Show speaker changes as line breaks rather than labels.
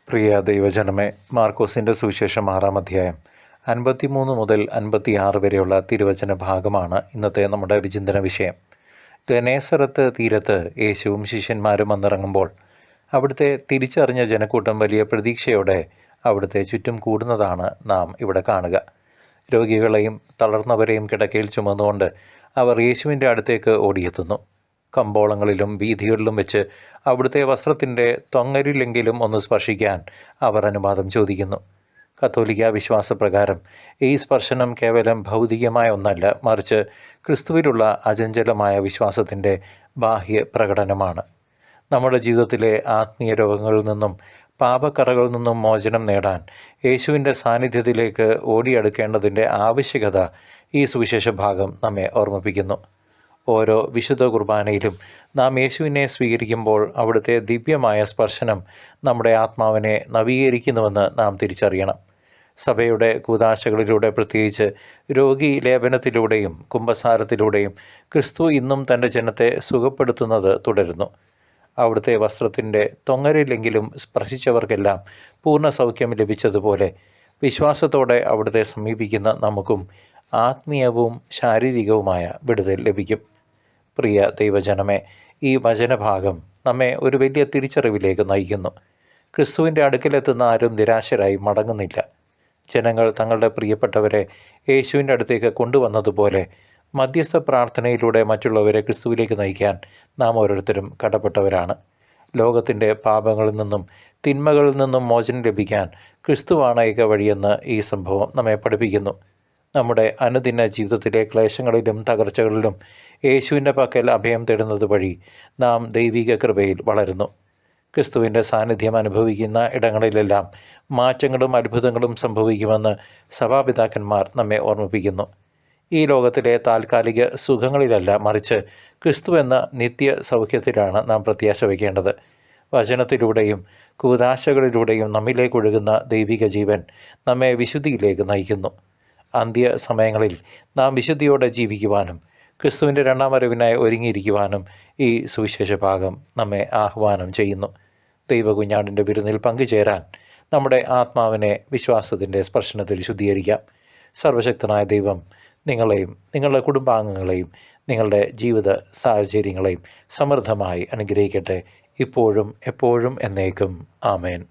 പ്രിയ ദൈവജനമേ, മാർക്കോസിൻ്റെ സുവിശേഷം 6-ാം അധ്യായം 53 മുതൽ 56 വരെയുള്ള തിരുവചന ഭാഗമാണ് ഇന്നത്തെ നമ്മുടെ വിചിന്തന വിഷയം. ഗനേസറത്ത് തീരത്ത് യേശുവും ശിഷ്യന്മാരും വന്നിറങ്ങുമ്പോൾ അവിടുത്തെ തിരിച്ചറിഞ്ഞ ജനക്കൂട്ടം വലിയ പ്രതീക്ഷയോടെ അവിടുത്തെ ചുറ്റും കൂടുന്നതാണ് നാം ഇവിടെ കാണുക. രോഗികളെയും തളർന്നവരെയും കിടക്കയിൽ ചുമന്നുകൊണ്ട് അവർ യേശുവിൻ്റെ അടുത്തേക്ക് ഓടിയെത്തുന്നു. കമ്പോളങ്ങളിലും വീഥികളിലും വെച്ച് അവിടുത്തെ വസ്ത്രത്തിൻ്റെ തൊങ്ങലിലെങ്കിലും ഒന്ന് സ്പർശിക്കാൻ അവർ അനുവാദം ചോദിക്കുന്നു. കത്തോലിക്ക വിശ്വാസപ്രകാരം ഈ സ്പർശനം കേവലം ഭൗതികമായ ഒന്നല്ല, മറിച്ച് ക്രിസ്തുവിലുള്ള അചഞ്ചലമായ വിശ്വാസത്തിൻ്റെ ബാഹ്യ പ്രകടനമാണ്. നമ്മുടെ ജീവിതത്തിലെ ആത്മീയ രോഗങ്ങളിൽ നിന്നും പാപക്കറകളിൽ നിന്നും മോചനം നേടാൻ യേശുവിൻ്റെ സാന്നിധ്യത്തിലേക്ക് ഓടിയെടുക്കേണ്ടതിൻ്റെ ആവശ്യകത ഈ സുവിശേഷ ഭാഗം നമ്മെ ഓർമ്മിപ്പിക്കുന്നു. ഓരോ വിശുദ്ധ കുർബാനയിലും നാം യേശുവിനെ സ്വീകരിക്കുമ്പോൾ അവിടുത്തെ ദിവ്യമായ സ്പർശനം നമ്മുടെ ആത്മാവിനെ നവീകരിക്കുന്നുവെന്ന് നാം തിരിച്ചറിയണം. സഭയുടെ കൂദാശകളിലൂടെ, പ്രത്യേകിച്ച് രോഗി ലേപനത്തിലൂടെയും കുമ്പസാരത്തിലൂടെയും ക്രിസ്തു ഇന്നും തൻ്റെ ജനത്തെ സുഖപ്പെടുത്തുന്നത് തുടരുന്നു. അവിടുത്തെ വസ്ത്രത്തിൻ്റെ തൊങ്ങലിലെങ്കിലും സ്പർശിച്ചവർക്കെല്ലാം പൂർണ്ണ സൗഖ്യം ലഭിച്ചതുപോലെ വിശ്വാസത്തോടെ അവിടുത്തെ സമീപിക്കുന്ന നമുക്കും ആത്മീയവും ശാരീരികവുമായ വിടുതൽ ലഭിക്കും. പ്രിയ ദൈവജനമേ, ഈ വചനഭാഗം നമ്മെ ഒരു വലിയ തിരിച്ചറിവിലേക്ക് നയിക്കുന്നു. ക്രിസ്തുവിൻ്റെ അടുക്കലെത്തുന്ന ആരും നിരാശരായി മടങ്ങുന്നില്ല. ജനങ്ങൾ തങ്ങളുടെ പ്രിയപ്പെട്ടവരെ യേശുവിൻ്റെ അടുത്തേക്ക് കൊണ്ടുവന്നതുപോലെ മധ്യസ്ഥ പ്രാർത്ഥനയിലൂടെ മറ്റുള്ളവരെ ക്രിസ്തുവിലേക്ക് നയിക്കാൻ നാം ഓരോരുത്തരും കടപ്പെട്ടവരാണ്. ലോകത്തിൻ്റെ പാപങ്ങളിൽ നിന്നും തിന്മകളിൽ നിന്നും മോചനം ലഭിക്കാൻ ക്രിസ്തുവാണ് ഏക വഴിയെന്ന് ഈ സംഭവം നമ്മെ പഠിപ്പിക്കുന്നു. നമ്മുടെ അനുദിന ജീവിതത്തിലെ ക്ലേശങ്ങളിലും തകർച്ചകളിലും യേശുവിൻ്റെ പക്കൽ അഭയം തേടുന്നത് വഴി നാം ദൈവിക കൃപയിൽ വളരുന്നു. ക്രിസ്തുവിൻ്റെ സാന്നിധ്യം അനുഭവിക്കുന്ന ഇടങ്ങളിലെല്ലാം മാറ്റങ്ങളും അത്ഭുതങ്ങളും സംഭവിക്കുമെന്ന് സഭാപിതാക്കന്മാർ നമ്മെ ഓർമ്മിപ്പിക്കുന്നു. ഈ ലോകത്തിലെ താൽക്കാലിക സുഖങ്ങളിലല്ല, മറിച്ച് ക്രിസ്തു എന്ന നിത്യ സൗഖ്യത്തിലാണ് നാം പ്രത്യാശ വയ്ക്കേണ്ടത്. വചനത്തിലൂടെയും കൂദാശകളിലൂടെയും നമ്മിലേക്കൊഴുകുന്ന ദൈവിക ജീവൻ നമ്മെ വിശുദ്ധിയിലേക്ക് നയിക്കുന്നു. അന്ത്യ സമയങ്ങളിൽ നാം വിശുദ്ധിയോടെ ജീവിക്കുവാനും ക്രിസ്തുവിൻ്റെ രണ്ടാം വരവിനായി ഒരുങ്ങിയിരിക്കുവാനും ഈ സുവിശേഷ ഭാഗം നമ്മെ ആഹ്വാനം ചെയ്യുന്നു. ദൈവകുഞ്ഞാടിൻ്റെ വിരുന്നിൽ പങ്കുചേരാൻ നമ്മുടെ ആത്മാവിനെ വിശ്വാസത്തിൻ്റെ സ്പർശനത്തിൽ ശുദ്ധീകരിക്കാം. സർവശക്തനായ ദൈവം നിങ്ങളെയും നിങ്ങളുടെ കുടുംബാംഗങ്ങളെയും നിങ്ങളുടെ ജീവിത സാഹചര്യങ്ങളെയും സമൃദ്ധമായി അനുഗ്രഹിക്കട്ടെ, ഇപ്പോഴും എപ്പോഴും എന്നേക്കും. ആമേൻ.